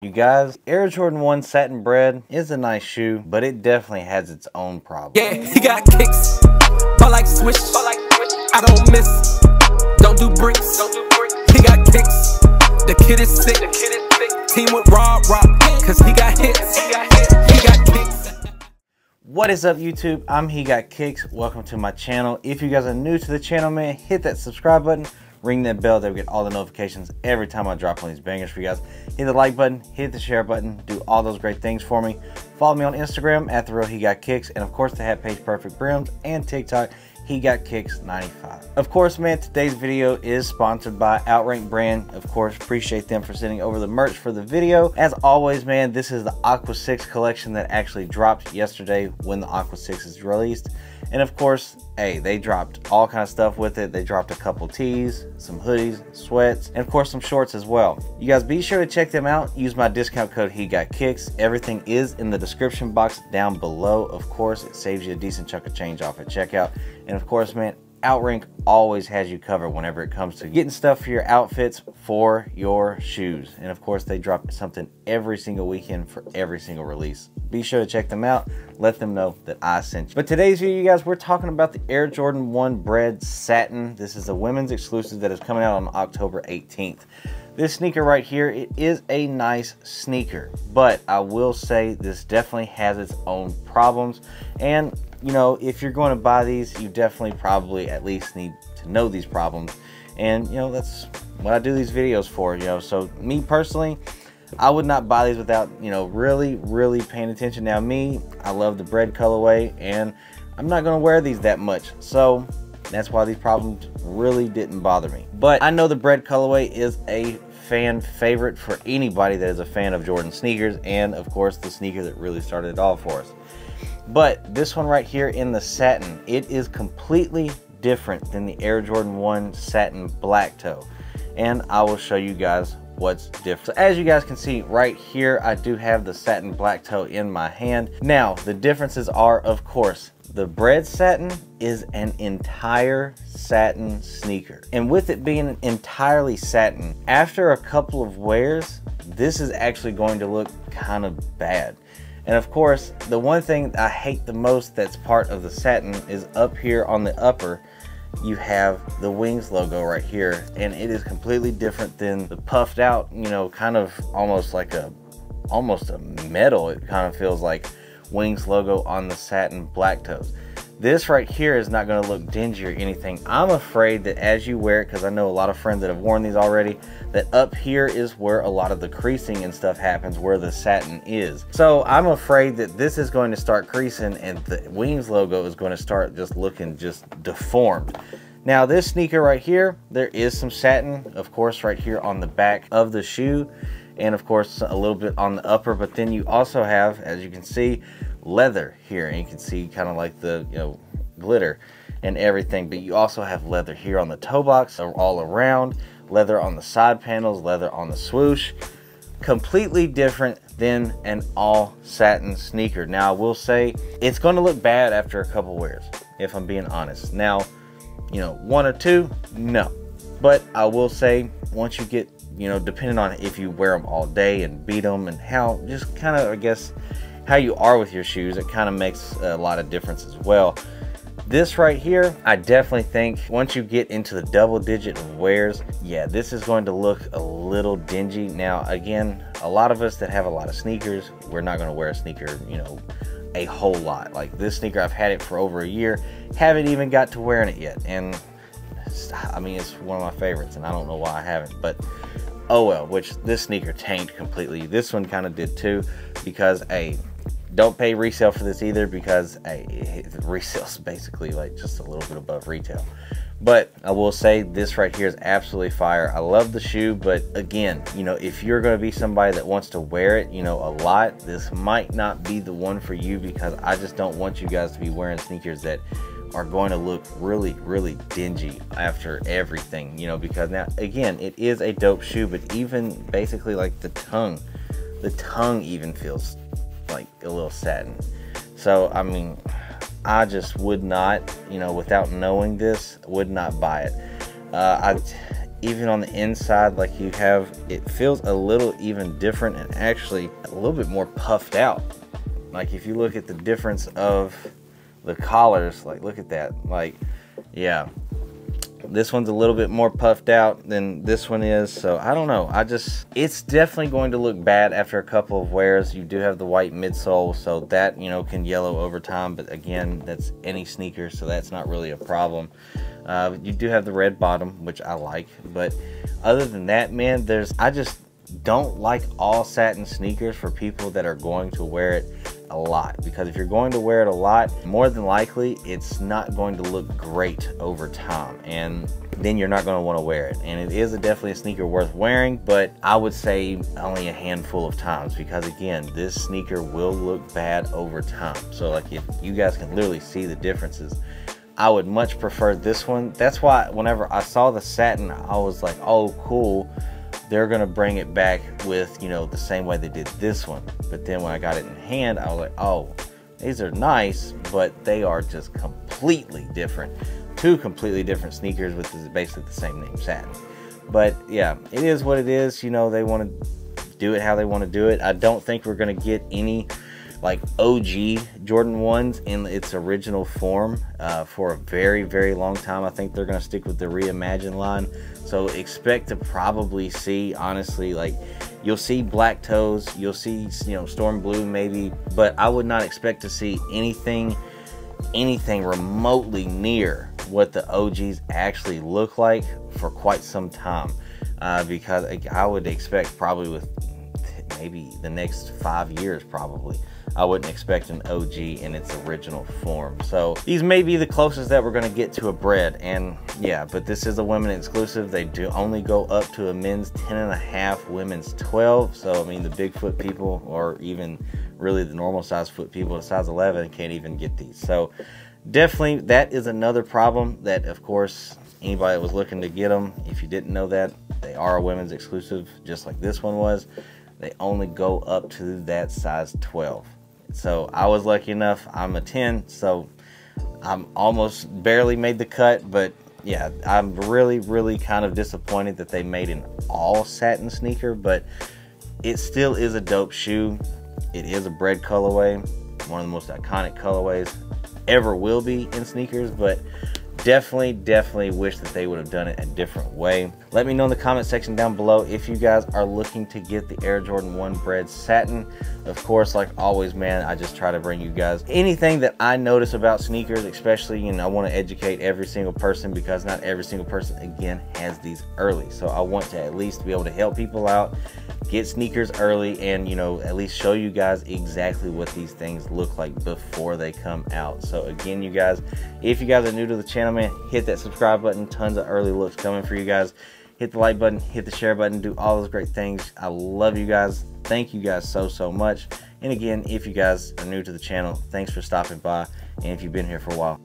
You guys, Air Jordan 1 Satin Bred is a nice shoe, but it definitely has its own problems. Yeah, he got kicks, ball like swish, I don't miss, don't do bricks, he got kicks, the kid is sick, team with raw, cause he got hits, he got kicks. What is up YouTube? I'm He Got Kicks. Welcome to my channel. If you guys are new to the channel, man, hit that subscribe button. Ring that bell that we get all the notifications every time I drop one of these bangers for you guys. Hit the like button, hit the share button, do all those great things for me. Follow me on Instagram at therealhegotkickz, and of course the hat page Perfectbrimz, and TikTok HeGotKicks95. Of course, man, today's video is sponsored by OUTRANK brand. Of course, appreciate them for sending over the merch for the video. As always, man, this is the Aqua 6 collection that actually dropped yesterday when the Aqua 6 is released. And of course, hey, they dropped all kind of stuff with it. They dropped a couple tees, some hoodies, sweats, and of course some shorts as well. You guys be sure to check them out. Use my discount code HeGotKicks. Everything is in the description box down below. Of course, it saves you a decent chunk of change off at checkout. And of course, man, OUTRANK always has you covered whenever it comes to getting stuff for your outfits for your shoes. And of course, they drop something every single weekend for every single release. Be sure to check them out. Let them know that I sent you. But today's video, you guys, we're talking about the Air Jordan 1 Bred Satin. This is a women's exclusive that is coming out on October 18th. This sneaker right here, it is a nice sneaker, but I will say this definitely has its own problems. And you know, if you're going to buy these, you definitely probably at least need to know these problems. And you know, that's what I do these videos for, you know. So me personally, I would not buy these without, you know, really paying attention. Now me, I love the Bred colorway, and I'm not going to wear these that much, so that's why these problems really didn't bother me. But I know the Bred colorway is a fan favorite for anybody that is a fan of Jordan sneakers, and of course the sneaker that really started it all for us. But this one right here in the satin, it is completely different than the Air Jordan 1 Satin Black Toe, and I will show you guys what's different. So as you guys can see right here, I do have the Satin Black Toe in my hand. Now the differences are, of course, the Bred satin is an entire satin sneaker, and with it being entirely satin, after a couple of wears, this is actually going to look kind of bad. And of course, the one thing I hate the most that's part of the satin is up here on the upper, you have the Wings logo right here, and it is completely different than the puffed out, you know, kind of almost a metal, it kind of feels like, Wings logo on the satin black toes. This right here is not going to look dingy or anything. I'm afraid that as you wear it, because I know a lot of friends that have worn these already, that up here is where a lot of the creasing and stuff happens, where the satin is. So I'm afraid that this is going to start creasing and the Wings logo is going to start just looking just deformed. Now this sneaker right here, there is some satin, of course, right here on the back of the shoe, and of course a little bit on the upper, but then you also have, as you can see, leather here, and you can see kind of like the, you know, glitter and everything, but you also have leather here on the toe box, all around, leather on the side panels, leather on the swoosh. Completely different than an all satin sneaker. Now I will say it's going to look bad after a couple wears, if I'm being honest. Now, you know, one or two, no, but I will say once you get, you know, depending on if you wear them all day and beat them and how, just kind of, I guess, how you are with your shoes, it kind of makes a lot of difference as well. This right here, I definitely think once you get into the double digit of wears, yeah, this is going to look a little dingy. Now again, a lot of us that have a lot of sneakers, we're not going to wear a sneaker, you know, a whole lot. Like this sneaker, I've had it for over a year, haven't even got to wearing it yet, and I mean, it's one of my favorites, and I don't know why I haven't, but oh well. Which this sneaker tanked completely. This one kind of did too, because don't pay resale for this either, because the resale's basically like just a little bit above retail. But I will say this right here is absolutely fire. I love the shoe, but again, you know, if you're going to be somebody that wants to wear it, you know, a lot, this might not be the one for you, because I just don't want you guys to be wearing sneakers that are going to look really dingy after everything, you know, because now again, it is a dope shoe, but even basically like the tongue even feels like a little satin. So I mean, I just would not, you know, without knowing this, would not buy it. even on the inside, like you have, it feels a little even different and actually a little bit more puffed out. Like if you look at the difference of the collars, like look at that, like, yeah, this one's a little bit more puffed out than this one is. So I don't know, it's definitely going to look bad after a couple of wears. You do have the white midsole, so that, you know, can yellow over time, but again, that's any sneaker, so that's not really a problem. You do have the red bottom, which I like, but other than that, man, I just don't like all satin sneakers for people that are going to wear it a lot, because if you're going to wear it a lot, more than likely it's not going to look great over time, and then you're not going to want to wear it. And it is definitely a sneaker worth wearing, but I would say only a handful of times, because again, this sneaker will look bad over time. So like, if you guys can literally see the differences, I would much prefer this one. That's why whenever I saw the satin, I was like, oh cool, they're gonna bring it back with, you know, the same way they did this one. But then when I got it in hand, I was like, oh, these are nice, but they are just completely different. Two completely different sneakers with basically the same name, satin. But yeah, it is what it is. You know, they want to do it how they want to do it. I don't think we're gonna get any like OG Jordan 1s in its original form for a very, very long time. I think they're going to stick with the reimagined line. So expect to probably see, honestly, like, you'll see black toes, you'll see, you know, storm blue maybe, but I would not expect to see anything remotely near what the OGs actually look like for quite some time, because I would expect probably with maybe the next 5 years, probably, I wouldn't expect an OG in its original form. So these may be the closest that we're going to get to a Bred. And yeah, but this is a women exclusive. They do only go up to a men's 10.5, women's 12. So I mean, the big foot people, or even really the normal size foot people, a size 11 can't even get these. So definitely that is another problem, that of course anybody that was looking to get them, if you didn't know that, they are a women's exclusive, just like this one was. They only go up to that size 12. So I was lucky enough, I'm a 10, so I'm almost barely made the cut. But yeah, I'm really, really kind of disappointed that they made an all satin sneaker, but it still is a dope shoe. It is a Bred colorway, one of the most iconic colorways ever will be in sneakers, but definitely wish that they would have done it a different way. Let me know in the comment section down below if you guys are looking to get the Air Jordan 1 Bred satin. Of course, like always, man, I just try to bring you guys anything that I notice about sneakers, especially, you know, I want to educate every single person, because not every single person, again, has these early. So I want to at least be able to help people out, get sneakers early, and, you know, at least show you guys exactly what these things look like before they come out. So again, you guys, if you guys are new to the channel, man, hit that subscribe button. Tons of early looks coming for you guys. Hit the like button, hit the share button, do all those great things. I love you guys. Thank you guys so much. And again, if you guys are new to the channel, thanks for stopping by. And if you've been here for a while,